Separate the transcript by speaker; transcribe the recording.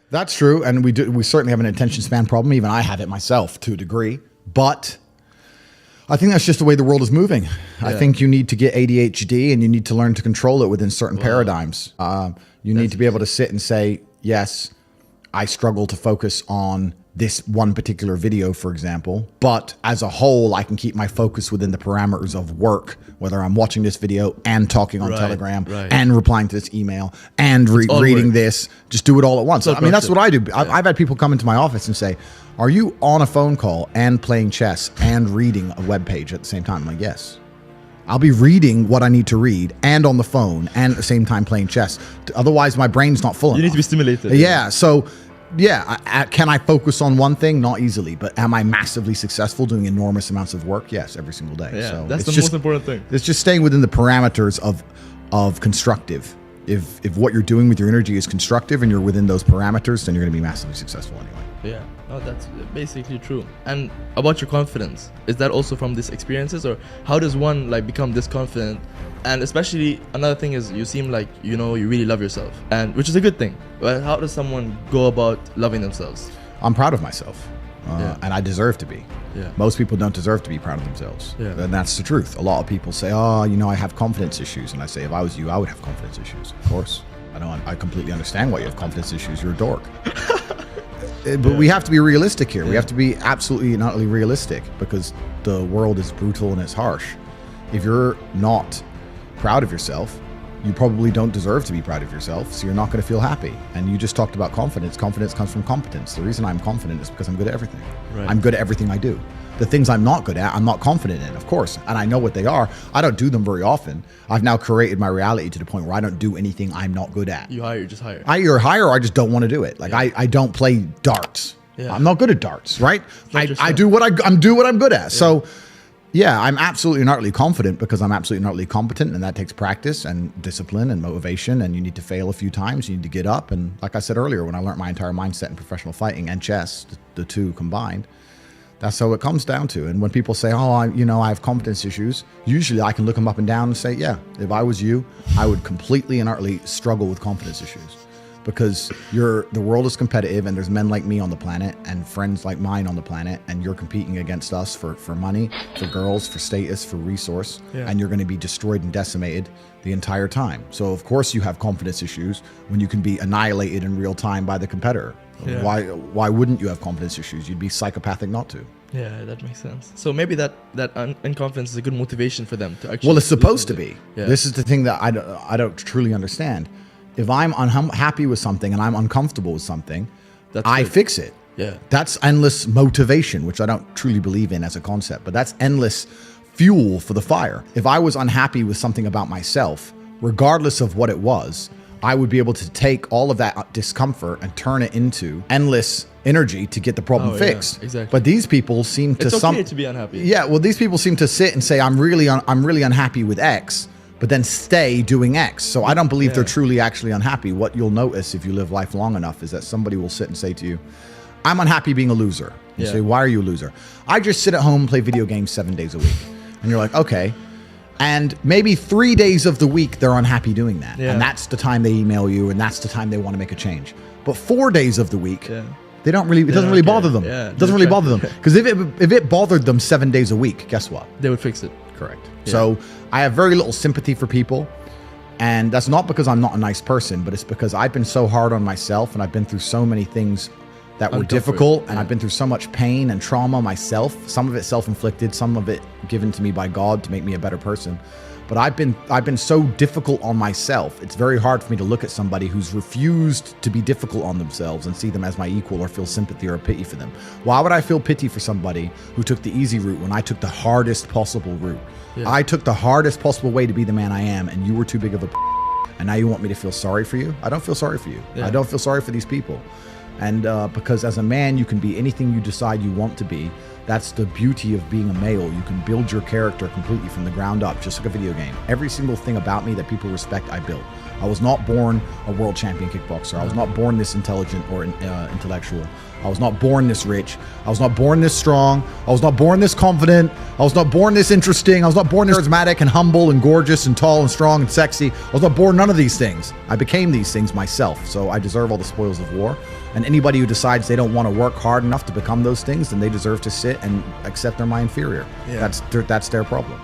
Speaker 1: That's true. And we certainly have an attention span problem. Even I have it myself to a degree, but I think that's just the way the world is moving. Yeah. I think you need to get ADHD and you need to learn to control it within certain paradigms. You need to be able to sit and say, yes, I struggle to focus on this one particular video, for example, but as a whole, I can keep my focus within the parameters of work, whether I'm watching this video and talking on Telegram and replying to this email and reading this, just do it all at once. I mean, that's what I do. I've had people come into my office and say, are you on a phone call and playing chess and reading a web page at the same time? I'm like, yes. I'll be reading what I need to read and on the phone and at the same time playing chess. Otherwise, my brain's not full enough.
Speaker 2: You need to be stimulated.
Speaker 1: Yeah. So, yeah, can I focus on one thing? Not easily. But am I massively successful doing enormous amounts of work? Yes, every single day.
Speaker 2: Yeah,
Speaker 1: so
Speaker 2: that's the most important thing.
Speaker 1: It's just staying within the parameters of constructive. If what you're doing with your energy is constructive and you're within those parameters, then you're going to be massively successful anyway.
Speaker 2: Yeah, no, that's basically true. And about your confidence, is that also from these experiences, or how does one like become this confident? And especially another thing is you seem like you really love yourself, and which is a good thing. But how does someone go about loving themselves?
Speaker 1: I'm proud of myself, and I deserve to be.
Speaker 2: Yeah.
Speaker 1: Most people don't deserve to be proud of themselves.
Speaker 2: Yeah.
Speaker 1: And that's the truth. A lot of people say, oh, I have confidence issues. And I say, if I was you, I would have confidence issues. Of course. I completely understand why you have confidence issues. You're a dork. But we have to be realistic here. We have to be absolutely and utterly realistic because the world is brutal and it's harsh. If you're not proud of yourself, you probably don't deserve to be proud of yourself, so you're not going to feel happy. And you just talked about confidence. Confidence comes from competence. The reason I'm confident is because I'm good at everything. Right. I'm good at everything I do. The things I'm not good at, I'm not confident in, of course, and I know what they are. I don't do them very often. I've now created my reality to the point where I don't do anything I'm not good at.
Speaker 2: You just hire.
Speaker 1: I either hire or I just don't want to do it. Like I don't play darts. Yeah. I'm not good at darts, right? I do what I'm good at. Yeah. So yeah, I'm absolutely and utterly confident because I'm absolutely and utterly competent, and that takes practice and discipline and motivation, and you need to fail a few times. You need to get up. And like I said earlier, when I learned my entire mindset in professional fighting and chess, the two combined, that's how it comes down to. And when people say, oh, I have confidence issues, usually I can look them up and down and say, yeah, if I was you, I would completely and utterly struggle with confidence issues because the world is competitive and there's men like me on the planet and friends like mine on the planet, and you're competing against us for money, for girls, for status, for resource, and you're going to be destroyed and decimated the entire time. So of course you have confidence issues when you can be annihilated in real time by the competitor. Yeah. Why wouldn't you have confidence issues? You'd be psychopathic not to.
Speaker 2: Yeah, that makes sense. So maybe that unconfidence is a good motivation for them to actually.
Speaker 1: Well, it's supposed to be. Yeah. This is the thing that I don't truly understand. If I'm unhappy with something and I'm uncomfortable with something, I fix it.
Speaker 2: Yeah.
Speaker 1: That's endless motivation, which I don't truly believe in as a concept, but that's endless fuel for the fire. If I was unhappy with something about myself, regardless of what it was, I would be able to take all of that discomfort and turn it into endless energy to get the problem fixed.
Speaker 2: Yeah, exactly.
Speaker 1: But these people seem to
Speaker 2: it's okay to be unhappy.
Speaker 1: Yeah, well, these people seem to sit and say, I'm really unhappy with X, but then stay doing X. So I don't believe they're truly actually unhappy. What you'll notice if you live life long enough is that somebody will sit and say to you, I'm unhappy being a loser. You say, why are you a loser? I just sit at home and play video games 7 days a week. And you're like, okay. And maybe 3 days of the week, they're unhappy doing that. Yeah. And that's the time they email you, and that's the time they want to make a change. But 4 days of the week, they don't really, it doesn't really bother them.
Speaker 2: Yeah,
Speaker 1: it doesn't really bother them. Because if it bothered them 7 days a week, guess what?
Speaker 2: They would fix it.
Speaker 1: Correct. Yeah. So I have very little sympathy for people. And that's not because I'm not a nice person, but it's because I've been so hard on myself, and I've been through so many things that were difficult, and I've been through so much pain and trauma myself, some of it self-inflicted, some of it given to me by God to make me a better person. But I've been so difficult on myself. It's very hard for me to look at somebody who's refused to be difficult on themselves and see them as my equal or feel sympathy or pity for them. Why would I feel pity for somebody who took the easy route when I took the hardest possible route? Yeah. I took the hardest possible way to be the man I am, and you were too big of a and now you want me to feel sorry for you? I don't feel sorry for you. I don't feel sorry for these people. And because as a man, you can be anything you decide you want to be, That's the beauty of being a male. You can build your character completely from the ground up, just like a video game. Every single thing about me that people respect, I built. I was not born a world champion kickboxer. I was not born this intelligent or intellectual. I was not born this rich. I was not born this strong. I was not born this confident. I was not born this interesting. I was not born this charismatic and humble and gorgeous and tall and strong and sexy. I was not born none of these things. I became these things myself. So I deserve all the spoils of war. And anybody who decides they don't want to work hard enough to become those things, then they deserve to sit and accept they're my inferior. That's their problem.